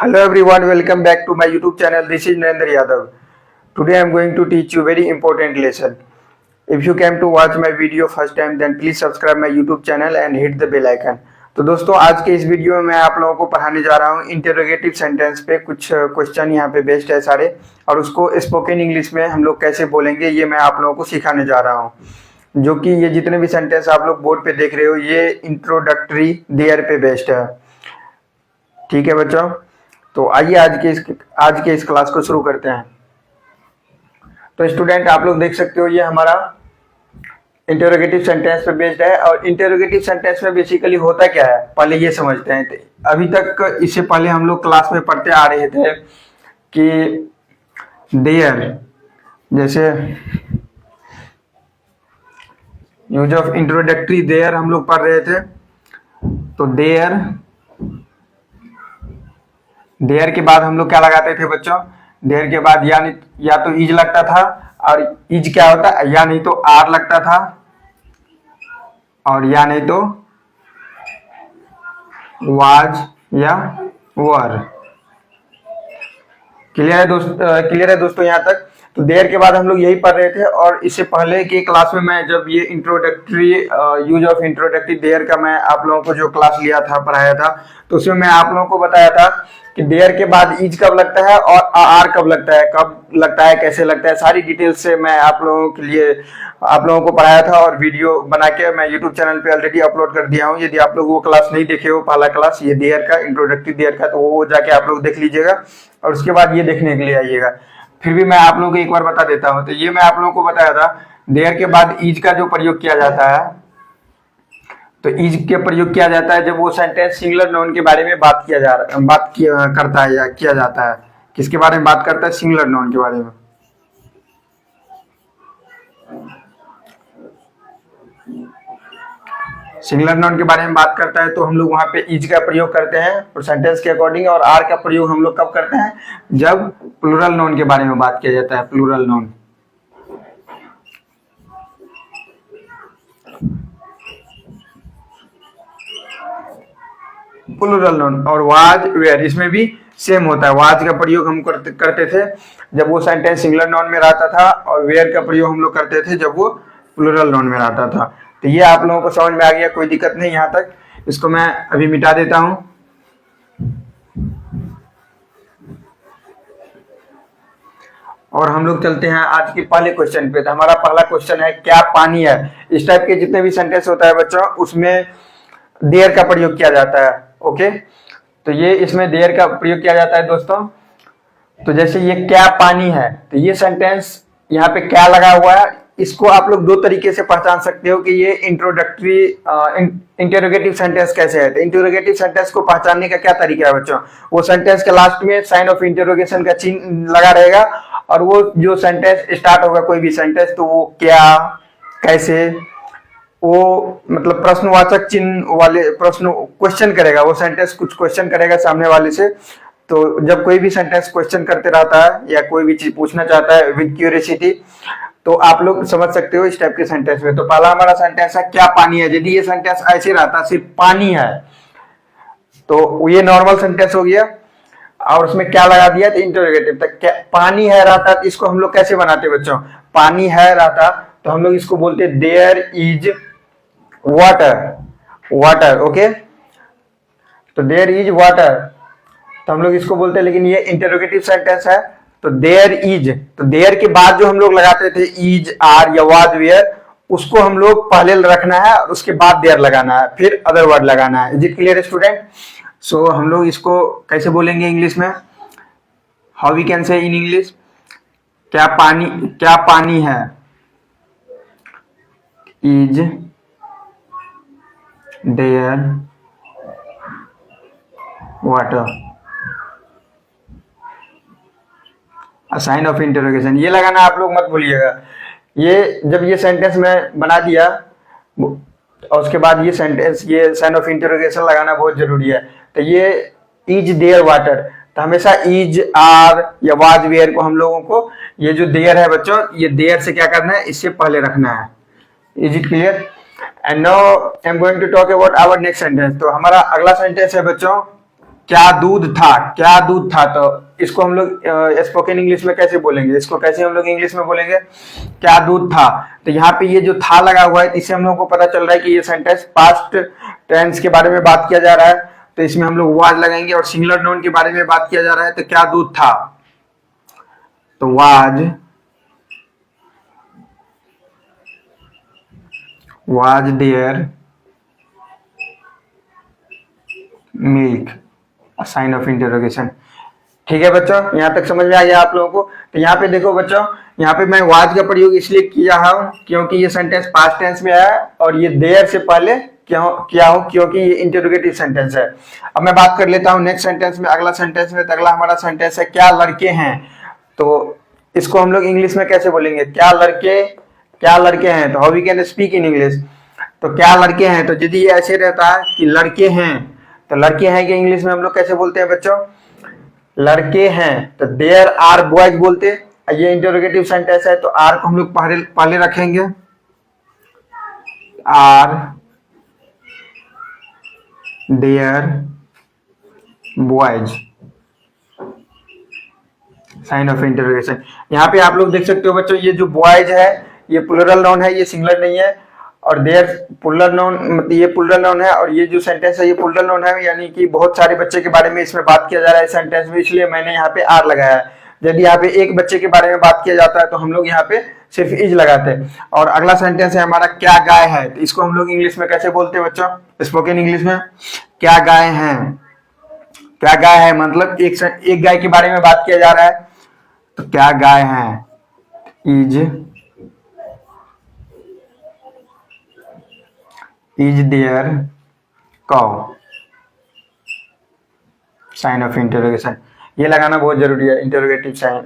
Hello everyone, welcome back to my YouTube channel. This is Narendra Yadav. Today I am going to teach you very important lesson. If you came to watch my video first time, then please subscribe my YouTube channel and hit the bell icon. तो दोस्तों आज के इस video में मैं आप लोगों को पढ़ाने जा रहा हूँ इंटरोगेटिव सेंटेंस पे कुछ क्वेश्चन यहाँ पे बेस्ड है सारे, और उसको स्पोकन इंग्लिश में हम लोग कैसे बोलेंगे ये मैं आप लोगों को सिखाने जा रहा हूँ। जो कि ये जितने भी सेंटेंस आप लोग बोर्ड पे देख रहे हो ये इंट्रोडक्टरी देयर पे बेस्ड है। ठीक है बच्चों, तो आइए आज के इस क्लास को शुरू करते हैं। तो स्टूडेंट आप लोग देख सकते हो ये हमारा इंटरोगेटिव सेंटेंस पे बेस्ड है, और इंटरोगेटिव सेंटेंस में बेसिकली होता क्या है पहले ये समझते हैं। तो अभी तक इससे पहले हम लोग क्लास में पढ़ते आ रहे थे कि देयर, जैसे यूज ऑफ इंट्रोडक्टरी देयर हम लोग पढ़ रहे थे। तो देयर के बाद हम लोग क्या लगाते थे बच्चों? देयर के बाद या तो इज लगता था, और इज क्या होता है, या नहीं तो आर लगता था, और या नहीं तो वाज या वर। क्लियर है दोस्तों यहाँ तक? तो देयर के बाद हम लोग यही पढ़ रहे थे, और इससे पहले की क्लास में मैं जब ये introductory use of introductory there का मैं आप लोगों को जो क्लास लिया था, पढ़ाया था, तो उसमें मैं आप लोगों को बताया था कि देयर के बाद इज कब लगता है और आर कब लगता है, कैसे लगता है, सारी डिटेल्स से मैं आप लोगों को पढ़ाया था, और वीडियो बना के मैं यूट्यूब चैनल पे ऑलरेडी अपलोड कर दिया हूँ। यदि आप लोग वो क्लास नहीं देखे हो, पहला क्लास ये देयर का, इंट्रोडक्टरी देयर का, तो वो जाके आप लोग देख लीजिएगा, और उसके बाद ये देखने के लिए आइएगा। फिर भी मैं आप लोगों को एक बार बता देता हूँ। तो ये मैं आप लोगों को बताया था देयर के बाद इज का जो प्रयोग किया जाता है, तो इज के प्रयोग किया जाता है जब वो सेंटेंस सिंगुलर नाउन के बारे में करता है या किया जाता है। किसके बारे में बात करता है? सिंगुलर नाउन के बारे में। सिंगुलर नाउन के बारे में बात करता है तो हम लोग वहां पे इज का प्रयोग करते हैं और सेंटेंस के अकॉर्डिंग, और आर का प्रयोग हम लोग कब करते हैं? जब प्लूरल नाउन के बारे में बात किया जाता है। Plural noun, plural noun. और वाज वेयर, इसमें भी सेम होता है। वाज का प्रयोग हम करते थे जब वो सेंटेंस सिंगुलर नाउन में रहता था, और वेयर का प्रयोग हम लोग करते थे जब वो प्लूरल नाउन में रहता था। तो ये आप लोगों को समझ में आ गया, कोई दिक्कत नहीं यहाँ तक। इसको मैं अभी मिटा देता हूं। और हम लोग चलते हैं आज के पहले क्वेश्चन पे। तो हमारा पहला क्वेश्चन है क्या पानी है? इस टाइप के जितने भी सेंटेंस होता है बच्चों उसमें देयर का प्रयोग किया जाता है। ओके, तो ये इसमें देयर का प्रयोग किया जाता है दोस्तों। तो जैसे ये क्या पानी है, तो ये सेंटेंस यहाँ पे क्या लगा हुआ है, इसको आप लोग दो तरीके से पहचान सकते हो कि ये इंटरोगेटिव सेंटेंस कैसे है। तो इंटरोगेटिव सेंटेंस को पहचानने का क्या तरीका है बच्चों? वो सेंटेंस के लास्ट में साइन ऑफ इंटरोगेशन का चिन्ह लगा रहेगा, और वो जो सेंटेंस स्टार्ट होगा कोई भी सेंटेंस, तो वो क्या, कैसे, वो मतलब प्रश्नवाचक चिन्ह वाले प्रश्न क्वेश्चन करेगा। वो सेंटेंस कुछ क्वेश्चन करेगा सामने वाले से। तो जब कोई भी सेंटेंस क्वेश्चन करते रहता है या कोई भी चीज पूछना चाहता है विद क्यूरियोसिटी, तो आप लोग समझ सकते हो इस टाइप के सेंटेंस में। तो पहला हमारा सेंटेंस है क्या पानी है। यदि ये सेंटेंस ऐसे रहता सिर्फ पानी है, तो ये नॉर्मल सेंटेंस हो गया, और उसमें क्या लगा दिया तो इंटरोगेटिव। तक क्या पानी है रहता, तो इसको हम लोग कैसे बनाते बच्चों? पानी है रहता तो हम लोग इसको बोलते देयर इज वाटर। ओके, तो देयर इज वाटर, तो हम लोग इसको बोलते हैं। लेकिन ये इंटरोगेटिव सेंटेंस है, तो देयर इज, तो देयर के बाद जो हम लोग लगाते थे इज, आर या वाज, वेयर, उसको हम लोग पहले रखना है और उसके बाद देयर लगाना है, फिर अदर वर्ड लगाना है। Is it clear student? So हम लोग इसको कैसे बोलेंगे इंग्लिश में? How we can say in English? क्या पानी है? Is there water, sign of interrogation ये लगाना आप लोग मत भूलिएगा। ये जब ये सेंटेंस में बना दिया और उसके बाद ये सेंटेंस, ये साइन ऑफ इंटरोगेशन लगाना बहुत जरूरी है। तो ये इज देयर वाटर, तो हमेशा इज, आर या वाज, वेयर को हम लोगों को ये जो देयर है बच्चों, ये देयर से क्या करना है, इससे पहले रखना है। Is it clear? And now I am going to talk about our next sentence. तो हमारा अगला सेंटेंस है बच्चों क्या दूध था, क्या दूध था, तो इसको हम लोग स्पोकन इंग्लिश में कैसे बोलेंगे, इसको कैसे हम लोग इंग्लिश में बोलेंगे, क्या दूध था। तो यहाँ पे ये जो था लगा हुआ है, इससे हम लोग को पता चल रहा है कि ये सेंटेंस पास्ट टेंस के बारे में बात किया जा रहा है। तो इसमें हम लोग वाज लगाएंगे, और सिंगुलर नाउन के बारे में बात किया जा रहा है, तो क्या दूध था, तो was there milk, sign of interrogation. ठीक है बच्चों, यहाँ तक समझ में आ गया आप लोगों को। तो यहाँ पे देखो बच्चों, यहाँ पे मैं वाज का प्रयोग इसलिए किया हूँ क्योंकि ये सेंटेंस पास्ट टेंस में है, और ये देयर से पहले किया हूँ क्योंकि ये इंटरोगेटिव सेंटेंस है। अब मैं बात कर लेता हूँ नेक्स्ट सेंटेंस में, अगला सेंटेंस में। तो अगला हमारा सेंटेंस है क्या लड़के हैं। तो इसको हम लोग इंग्लिश में कैसे बोलेंगे, क्या लड़के हैं। तो how we can speak in English. तो क्या लड़के हैं, तो यदि ये ऐसे रहता है कि लड़के हैं, तो लड़के हैं कि इंग्लिश में हम लोग कैसे बोलते हैं बच्चों, लड़के हैं, तो देयर आर बॉयज बोलते। ये इंटरोगेटिव सेंटेंस है, तो आर को हम लोग पहले रखेंगे, are there boys, sign of interrogation. यहाँ पे आप लोग देख सकते हो बच्चों, ये जो बॉयज है ये प्लूरल नाउन है, ये सिंगुलर नहीं है। और देयर प्लूरल नाउन, मतलब ये प्लूरल नाउन है, और ये जो सेंटेंस है ये प्लूरल नाउन है, यानी कि बहुत सारे बच्चे के बारे में इसमें बात किया जा रहा है इस सेंटेंस में, इसलिए मैंने यहाँ पे आर लगाया है। यदि यहाँ पे एक बच्चे के बारे में बात किया जाता है तो हम लोग यहाँ पे सिर्फ इज लगाते हैं। और अगला सेंटेंस है हमारा क्या गाय है। तो इसको हम लोग इंग्लिश में कैसे बोलते हैं बच्चों, स्पोकन इंग्लिश में, क्या गाय है। क्या गाय है मतलब एक गाय के बारे में बात किया जा रहा है, तो क्या गाय है, is there cow, sign of interrogation. ये लगाना बहुत जरूरी है, इंटरोगेटिव साइन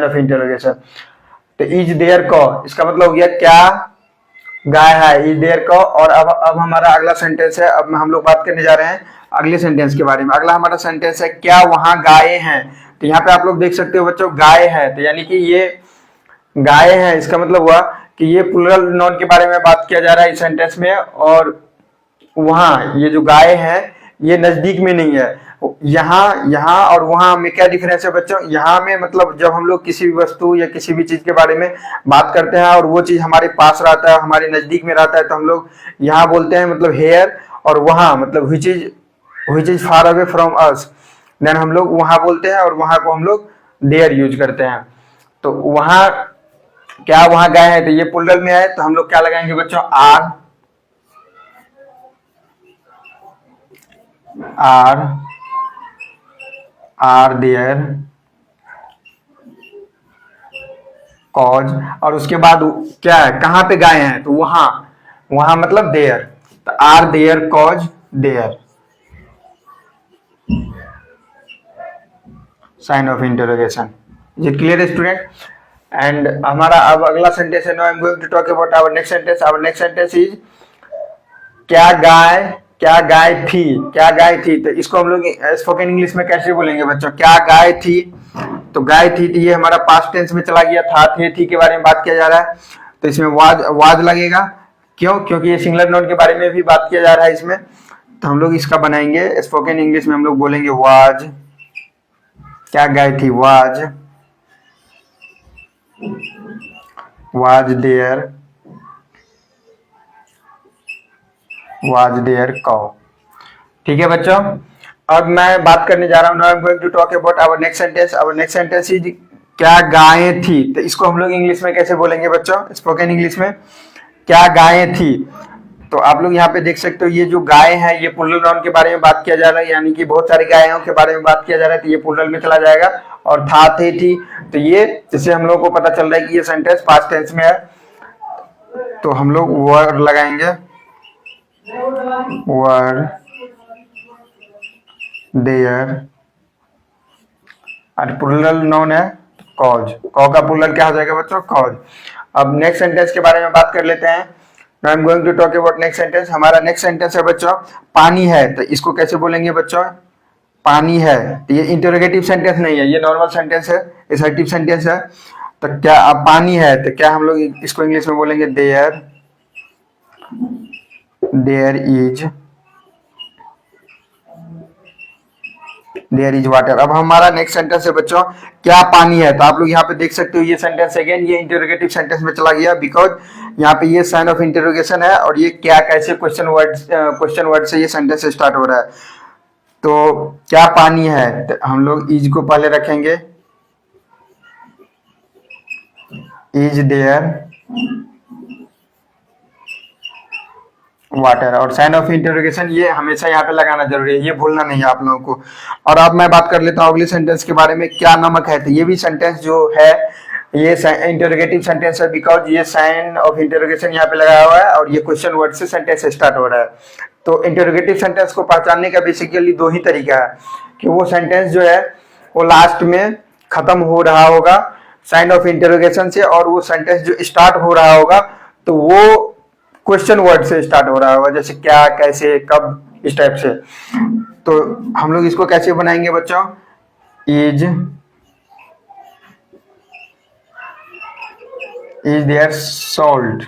ऑफ इंटरोगेशन। तो इज देयर काउ, इसका मतलब हो गया क्या गाय है, इज देयर काउ। और अब हमारा अगला सेंटेंस है, अब हम लोग बात करने जा रहे हैं अगले सेंटेंस के बारे में। अगला हमारा सेंटेंस है क्या वहां गाय हैं। तो यहाँ पे आप लोग देख सकते हो बच्चों, गाय है, तो यानी कि ये गाय है, इसका मतलब हुआ कि ये प्लूरल नाउन के बारे में बात किया जा रहा है इस सेंटेंस में। और वहां ये जो गाय है ये नजदीक में नहीं है, यहाँ और वहां में क्या डिफरेंस है बच्चों। यहाँ में मतलब जब हम लोग किसी भी वस्तु या किसी भी चीज के बारे में बात करते हैं और वो चीज हमारे पास रहता है, हमारे नजदीक में रहता है, तो हम लोग यहाँ बोलते हैं मतलब हेयर, और वहां मतलब which is far away from us, then हम लोग वहां बोलते हैं, और वहां को हम लोग देयर यूज करते हैं। तो वहां क्या वहां गए हैं, तो ये प्लूरल में है, तो हम लोग क्या लगाएंगे बच्चों, आर देयर कॉज। और उसके बाद क्या है, कहां पे गए हैं, तो वहां मतलब देयर, तो are there cows there, sign of interrogation. Is it clear student. And हमारा अब अगला सेंटेंस है, now I am going to talk about our next sentence. Our next sentence is क्या गाय थी, क्या गाय थी। तो इसको हम लोग स्पोकन इंग्लिश में कैसे बोलेंगे बच्चों, क्या गाय थी। तो गाय थी, तो ये हमारा पास्ट टेंस में चला गया, था थे थी के बारे में बात किया जा रहा है, तो इसमें वाज लगेगा। क्यों, क्योंकि ये सिंगुलर नाउन के बारे में भी बात किया जा रहा है इसमें। तो हम लोग इसका बनाएंगे स्पोकन इंग्लिश में, हम लोग बोलेंगे वाज, क्या गाय थी, वाज देयर काउ। ठीक है बच्चों, अब मैं बात करने जा रहा हूँ, now I am going to talk about our next sentence. Our next sentence is क्या गायें थी। तो इसको हम लोग इंग्लिश में कैसे बोलेंगे बच्चों, स्पोकन इंग्लिश में, क्या गायें थी। तो आप लोग यहाँ पे देख सकते हो, ये जो गाय है ये प्लूरल नाउन के बारे में बात किया जा रहा है, यानी कि बहुत सारी गायों के बारे में बात किया जा रहा है, तो ये प्लूरल में चला जाएगा। और था थे थी, तो ये जिससे हम लोग को पता चल रहा है कि ये सेंटेंस पास्ट टेंस में है, तो हम लोग वर लगाएंगे, वर देयर, और प्लूरल नाउन है कॉज, कॉ का प्लूरल क्या हो जाएगा बच्चों, कॉज। अब नेक्स्ट सेंटेंस के बारे में बात कर लेते हैं। Now I'm going to talk about next sentence। हमारा नेक्स्ट सेंटेंस है बच्चों पानी है। तो इसको कैसे बोलेंगे बच्चों, पानी है। तो ये इंटरोगेटिव सेंटेंस नहीं है, ये नॉर्मल सेंटेंस है, असर्टिव सेंटेंस है। तो क्या अब पानी है, तो क्या हम लोग इसको इंग्लिश में बोलेंगे, there is there is water. अब हमारा नेक्स्ट सेंटेंस है बच्चों, क्या पानी है। तो आप लोग यहाँ पे देख सकते हो ये सेंटेंस अगेन ये इंटरोगेटिव सेंटेंस में चला गया, बिकॉज यहाँ पे ये साइन ऑफ इंटरोगेशन है और ये क्या कैसे क्वेश्चन वर्ड से ये सेंटेंस स्टार्ट हो रहा है। तो क्या पानी है, तो हम लोग इज को पहले रखेंगे, इज देयर वाटर, और साइन ऑफ इंटरोगेशन ये हमेशा यहाँ पे लगाना जरूरी है, ये भूलना नहीं है आप लोगों को। और अब मैं बात कर लेता हूँ अगले सेंटेंस के बारे में, क्या नमक है। तो ये भी सेंटेंस जो है ये इंटरोगेटिव सेंटेंस है, बिकॉज ये साइन ऑफ इंटरोगेशन यहाँ पे लगाया हुआ है और ये क्वेश्चन वर्ड से सेंटेंस स्टार्ट हो रहा है। तो इंटरोगेटिव सेंटेंस को पहचानने का बेसिकली दो ही तरीका है, कि वो सेंटेंस जो है वो लास्ट में खत्म हो रहा होगा साइन ऑफ इंटरोगेशन से, और वो सेंटेंस जो स्टार्ट हो रहा होगा तो वो क्वेश्चन वर्ड से स्टार्ट हो रहा होगा, जैसे क्या, कैसे, कब, इस टाइप से। तो हम लोग इसको कैसे बनाएंगे बच्चों, इज देयर सॉल्ट।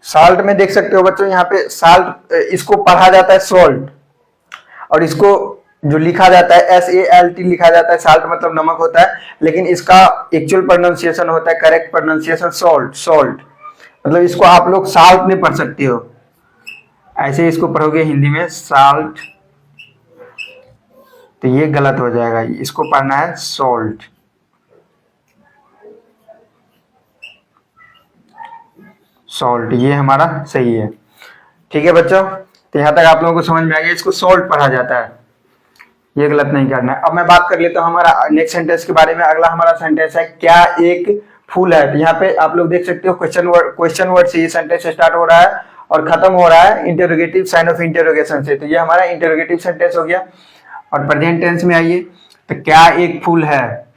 साल्ट में देख सकते हो बच्चों यहाँ पे साल्ट, इसको पढ़ा जाता है सॉल्ट, और इसको जो लिखा जाता है SALT लिखा जाता है, साल्ट मतलब नमक होता है, लेकिन इसका एक्चुअल प्रोनाउंसिएशन होता है, करेक्ट प्रोनाउंसिएशन सॉल्ट। सॉल्ट मतलब इसको आप लोग साल्ट नहीं पढ़ सकते हो, ऐसे इसको पढ़ोगे हिंदी में साल्ट, तो ये गलत हो जाएगा, इसको पढ़ना है सॉल्ट। सॉल्ट ये हमारा सही है, ठीक है बच्चों। तो यहाँ तक आप लोगों को समझ में आ गया, इसको सॉल्ट पढ़ा जाता है, ये गलत नहीं करना है। अब मैं बात कर लेता हूँ हमारा नेक्स्ट सेंटेंस के बारे में। अगला हमारा सेंटेंस है, क्या एक फूल है। तो यहाँ पे आप लोग देख सकते हो क्वेश्चन वर्ड से ये सेंटेंस स्टार्ट हो रहा है और खत्म हो रहा है इंटरोगेटिव साइन ऑफ इंटरोगेशन से। तो ये हमारा इंटरोगेटिव सेंटेंस हो गया। और प्रेजेंट टेंस में आइए, तो क्या एक फूल है,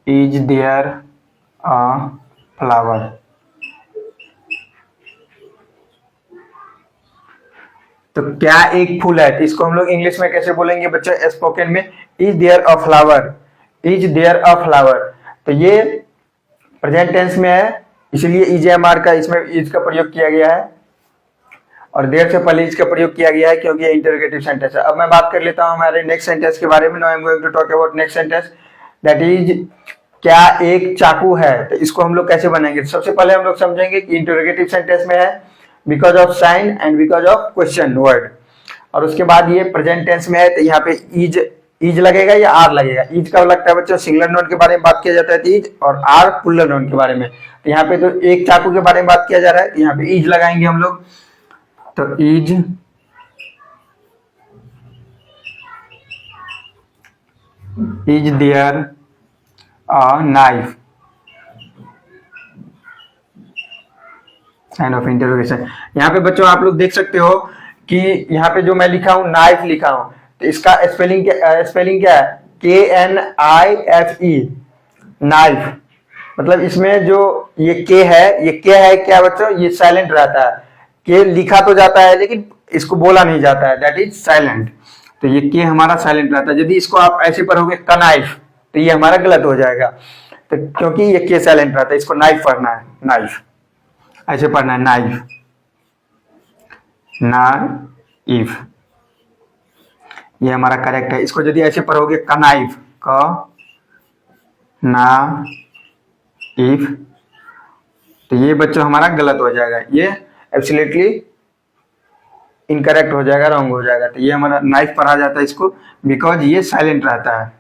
इज देयर अ फ्लावर। तो क्या एक फूल है, तो इसको हम लोग इंग्लिश में कैसे बोलेंगे बच्चों, स्पोकन में, is there a flower, is there a flower. तो ये प्रेजेंट टेंस में है, इसलिए EJMR का इसमें इज का प्रयोग किया गया है, और देयर से पहले इज का प्रयोग किया गया है क्योंकि ये इंटरोगेटिव सेंटेंस है। अब मैं बात कर लेता हूं हमारे नेक्स्ट सेंटेंस के बारे में। Now I am going to talk about next sentence, that is क्या एक चाकू है। तो इसको हम लोग कैसे बनाएंगे, सबसे पहले हम लोग समझेंगे कि इंटरोगेटिव सेंटेंस में है because of sine and because of question word, और उसके बाद ये प्रेजेंट टेंस में है, तो यहाँ पे इज लगेगा या आर लगेगा। इज कब लगता है बच्चों, सिंगुलर नाउन के बारे में बात किया जाता है तो इज, और आर प्लूरल नाउन के बारे में। तो यहाँ पे तो एक चाकू के बारे में बात किया जा रहा है, तो यहाँ पे इज लगाएंगे हम लोग। तो is there a knife, sign of interrogation. यहाँ पे बच्चों आप लोग देख सकते हो कि यहाँ पे जो मैं लिखा हूं नाइफ लिखा हूं, तो इसका स्पेलिंग क्या है, KNIFE, नाइफ। मतलब इसमें जो ये के है, ये के है क्या बच्चों, ये साइलेंट रहता है। के लिखा तो जाता है लेकिन इसको बोला नहीं जाता है, दैट इज साइलेंट। तो ये के हमारा साइलेंट रहता है। यदि इसको आप ऐसे पढ़ोगे कनाइफ, तो ये हमारा गलत हो जाएगा, तो क्योंकि ये के साइलेंट रहता है, इसको नाइफ पढ़ना है, नाइफ ऐसे पढ़ना है, नाइफ, नाइफ, ये हमारा करेक्ट है। इसको यदि ऐसे पढ़ोगे कनाइफ, क ना इफ, तो ये बच्चों हमारा गलत हो जाएगा, ये एब्सोल्युटली इनकरेक्ट हो जाएगा, रॉन्ग हो जाएगा। तो ये हमारा नाइफ पढ़ा जाता है इसको, बिकॉज ये साइलेंट रहता है,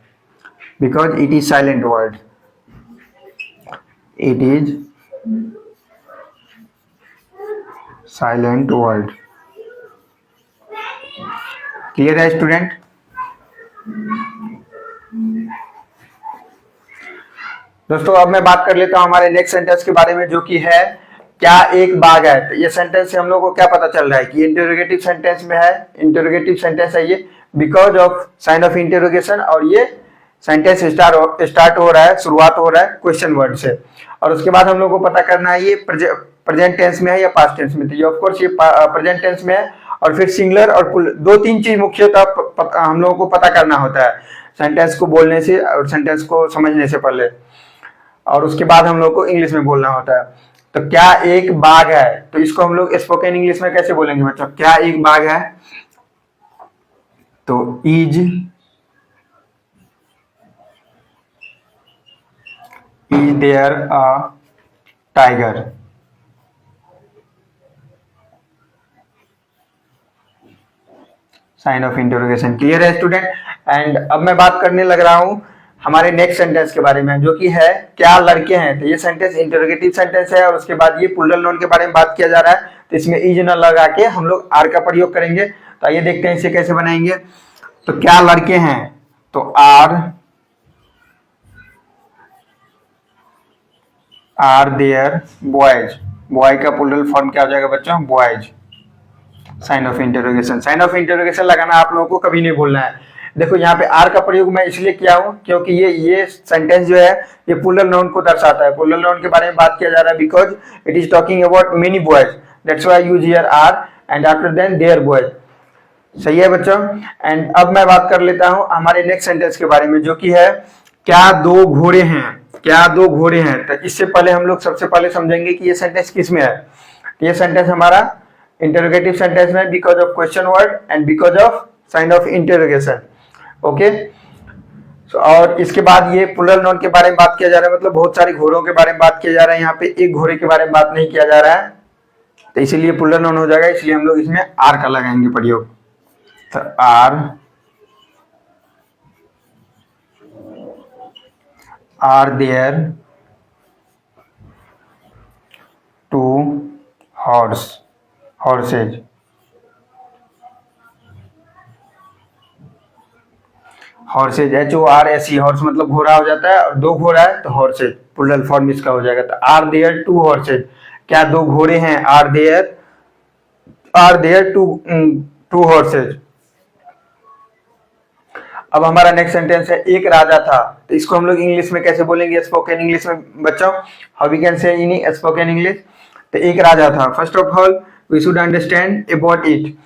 because it is silent word, it is silent word. Clear है स्टूडेंट। दोस्तों अब मैं बात कर लेता हूं हमारे नेक्स्ट सेंटेंस के बारे में, जो कि है क्या एक बाग है। तो ये सेंटेंस से हम लोग को क्या पता चल रहा है कि इंटरोगेटिव सेंटेंस में है, इंटरोगेटिव सेंटेंस है ये, because of sine of interrogation, और ये सेंटेंस स्टार्ट हो रहा है, शुरुआत हो रहा है क्वेश्चन वर्ड से। और उसके बाद हम लोग को पता करना है ये प्रेजेंट टेंस में है या पास्ट टेंस में। तो ये ऑफ कोर्स ये प्रेजेंट टेंस में है, और फिर सिंगुलर और दो तीन चीज मुख्यतः हम लोगों को पता करना होता है सेंटेंस को बोलने से और सेंटेंस को समझने से पहले, और उसके बाद हम लोग को इंग्लिश में बोलना होता है। तो क्या एक बाघ है, तो इसको हम लोग स्पोकन इंग्लिश में कैसे बोलेंगे बच्चों, क्या एक बाघ है, तो is there a tiger. Sign of interrogation. Clear है स्टूडेंट। एंड अब मैं बात करने लग रहा हूं हमारे नेक्स्ट सेंटेंस के बारे में, जो कि है क्या लड़के हैं। तो ये सेंटेंस इंटरोगेटिव सेंटेंस है और उसके बाद ये प्लूरल नाउन के बारे में बात किया जा रहा है, तो इसमें इज न लगा के हम लोग आर का प्रयोग करेंगे। तो आइए देखते हैं इसे कैसे बनाएंगे। तो क्या लड़के हैं, तो आर देयर बॉयज। बॉय का प्लूरल फॉर्म क्या हो जाएगा बच्चों, boys. Sign of interrogation. Sign of interrogation लगाना आप लोगों को कभी नहीं भूलना है। देखो यहाँ पे आर का प्रयोग मैं इसलिए किया हूँ क्योंकि ये सेंटेंस जो है ये प्लूरल नाउन को दर्शाता है। प्लूरल नाउन के बारे में बात किया जा रहा है because it is talking about many boys, that's why use here are and after then there boys. सही है बच्चों। एंड अब मैं बात कर लेता हूँ हमारे नेक्स्ट सेंटेंस के बारे में, जो कि है क्या दो घोड़े हैं। क्या दो घोड़े हैं, तो इससे पहले हम लोग सबसे पहले समझेंगे कि ये सेंटेंस किस में है। तो ये सेंटेंस हमारा इंटरोगेटिव सेंटेंस में because of question word and because of sine of interrogation. Okay. और इसके बाद ये प्लूरल नाउन के बारे में बात किया जा रहा है, मतलब बहुत सारे घोड़ों के बारे में बात किया जा रहा है। यहाँ पे एक घोड़े के बारे में बात नहीं किया जा रहा है, तो इसीलिए प्लूरल नाउन हो जाएगा, इसलिए हम लोग इसमें आर का लगाएंगे प्रयोग। तो are there two horses. Horses HORSE, horse मतलब घोड़ा हो जाता है, और दो घोड़ा है तो हॉर्सेज प्लूरल फॉर्म इसका हो जाएगा। तो आर देयर टू हॉर्सेज, क्या दो घोड़े हैं, आर देयर टू हॉर्सेज। अब हमारा नेक्स्ट सेंटेंस है एक राजा था। तो इसको हम लोग इंग्लिश में कैसे बोलेंगे स्पोकन इंग्लिश में बच्चों, how we can say in spoken English. तो एक राजा था, first of all we should understand about it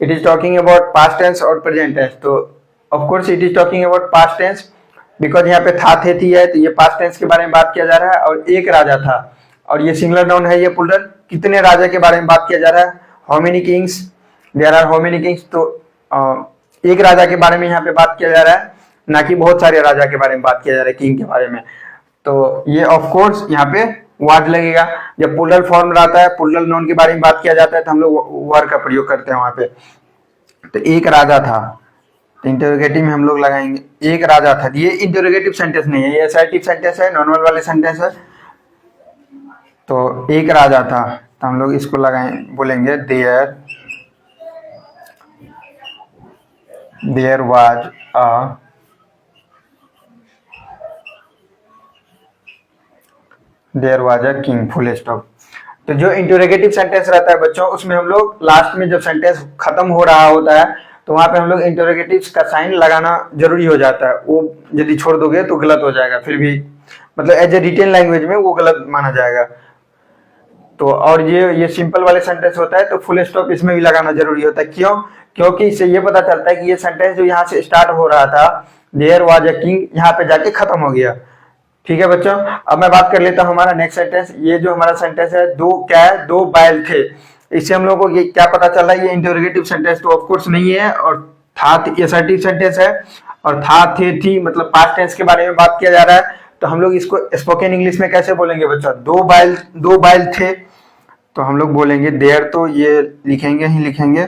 is talking about past tense और प्रेजेंट टेंस। तो of course it is talking about past tense because यहाँ पे था थे थी है, तो ये पास्ट टेंस के बारे में बात किया जा रहा है। और एक राजा था, और ये सिंगुलर नाउन है, ये प्लूरल कितने राजा के बारे में बात किया जा रहा है, how many kings, there are how many kings. तो एक राजा के बारे में यहाँ पे बात किया जा रहा है, ना कि बहुत सारे राजा के बारे में बात किया जा रहा है, किंग के बारे में। तो ये ऑफ कोर्स यहाँ पे वाज लगेगा। जब प्लूरल फॉर्म रहता है, प्लूरल नाउन के बारे में बात किया जाता है, तो हम लोग वर का प्रयोग करते हैं वहां पे। तो एक राजा था, इंटरोगेटिव में हम लोग लगाएंगे एक राजा था। ये इंटरोगेटिव सेंटेंस नहीं है, ये असर्टिव सेंटेंस है, नॉर्मल वाले सेंटेंस है। तो एक राजा था, तो हम लोग इसको बोलेंगे there was a king, full stop. तो जो इंटरोगेटिव सेंटेंस रहता है बच्चों, उसमें हम लोग लास्ट में जब सेंटेंस खत्म हो रहा होता है, तो वहां पे हम लोग इंटरोगेटिव का साइन लगाना जरूरी हो जाता है। वो यदि छोड़ दोगे तो गलत हो जाएगा, फिर भी मतलब एज ए रिटेन लैंग्वेज में वो गलत माना जाएगा। तो और ये सिंपल वाले सेंटेंस होता है, तो फुल स्टॉप इसमें भी लगाना जरूरी होता है। क्यों, क्योंकि इससे ये पता चलता है कि ये सेंटेंस जो यहाँ से स्टार्ट हो रहा था, देयर वाज अ किंग, यहाँ पे जाके खत्म हो गया। ठीक है बच्चों। अब मैं बात कर लेता हूँ हमारा नेक्स्ट सेंटेंस। ये जो हमारा सेंटेंस है, दो बैल थे, इससे हम लोगों को ये क्या पता चल रहा है, ये इंटरोगेटिव सेंटेंस तो ऑफ कोर्स नहीं है, और था असर्टिव सेंटेंस है, और था थे थी मतलब पास्ट टेंस के बारे में बात किया जा रहा है। तो हम लोग इसको स्पोकन इंग्लिश में कैसे बोलेंगे बच्चों, दो बैल थे, तो हम लोग बोलेंगे देयर, तो ये लिखेंगे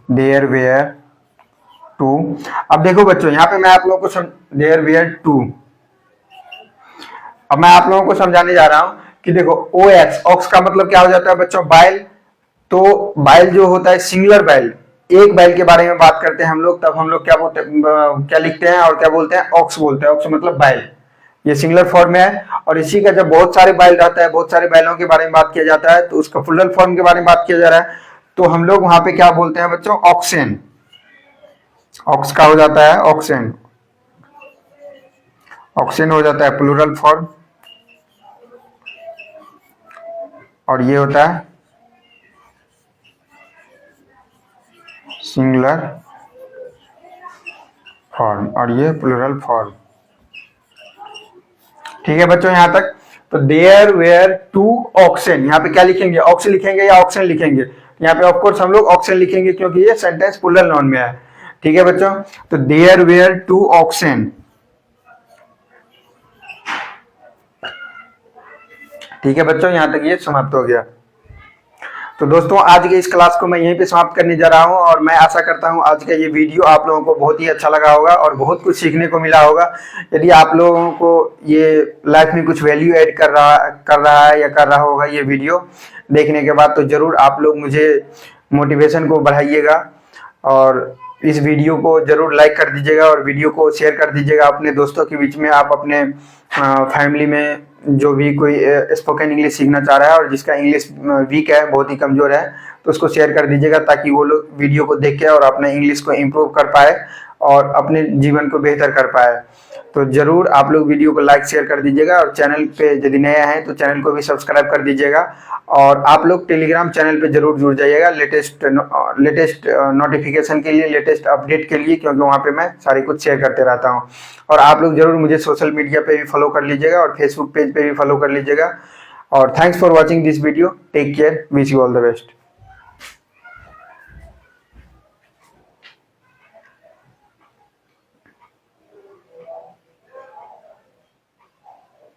देयर वेयर टू। अब देखो बच्चों, यहाँ पे मैं आप लोगों को देयर वेयर टू, अब मैं आप लोगों को समझाने जा रहा हूं कि देखो ऑक्स का मतलब क्या हो जाता है बच्चों, बैल। तो बैल जो होता है सिंगुलर बैल, एक बैल के बारे में बात करते हैं हम लोग, तब हम लोग क्या लिखते हैं और क्या बोलते हैं, ऑक्स बोलते हैं। ऑक्स मतलब बैल, ये सिंगुलर फॉर्म में है। और इसी का जब बहुत सारे बैल रहता है, बहुत सारे बैलों के बारे में बात किया जाता है, तो उसका प्लूरल फॉर्म के बारे में बात किया जा रहा है, तो हम लोग वहां पे क्या बोलते हैं बच्चों, ऑक्सेन। ऑक्स का हो जाता है ऑक्सेन, ऑक्सेन हो जाता है प्लूरल फॉर्म, और ये होता है सिंगुलर फॉर्म, और ये प्लूरल फॉर्म। ठीक है बच्चों यहाँ तक। तो देयर वेयर 2 ऑक्सन, यहाँ पे क्या लिखेंगे, ऑक्स लिखेंगे या ऑक्सन लिखेंगे? यहाँ पे ऑफकोर्स हम लोग ऑक्सन लिखेंगे क्योंकि ये सेंटेंस प्लूरल नाउन में है। ठीक है बच्चों, तो देयर वेयर 2 ऑक्सन। ठीक है बच्चों, यहां तक ये समाप्त हो गया। तो दोस्तों आज के इस क्लास को मैं यहीं पे समाप्त करने जा रहा हूं और मैं आशा करता हूं आज का ये वीडियो आप लोगों को बहुत ही अच्छा लगा होगा और बहुत कुछ सीखने को मिला होगा। यदि आप लोगों को ये लाइफ में कुछ वैल्यू ऐड कर रहा है या कर रहा होगा ये वीडियो देखने के बाद, तो जरूर आप लोग मुझे मोटिवेशन को बढ़ाइएगा और इस वीडियो को जरूर लाइक कर दीजिएगा और वीडियो को शेयर कर दीजिएगा अपने दोस्तों के बीच में। आप अपने फैमिली में जो भी कोई स्पोकन इंग्लिश सीखना चाह रहा है और जिसका इंग्लिश वीक है, बहुत ही कमजोर है, तो उसको शेयर कर दीजिएगा ताकि वो लोग वीडियो को देख के और अपने इंग्लिश को इम्प्रूव कर पाए और अपने जीवन को बेहतर कर पाए। तो जरूर आप लोग वीडियो को लाइक शेयर कर दीजिएगा और चैनल पे यदि नया है तो चैनल को भी सब्सक्राइब कर दीजिएगा और आप लोग टेलीग्राम चैनल पे जरूर जुड़ जाइएगा लेटेस्ट नोटिफिकेशन के लिए, लेटेस्ट अपडेट के लिए, क्योंकि वहाँ पे मैं सारी कुछ शेयर करते रहता हूँ। और आप लोग जरूर मुझे सोशल मीडिया पे भी फॉलो कर लीजिएगा और फेसबुक पेज पे भी फॉलो कर लीजिएगा। और thanks for watching this video, take care, wish you all the best.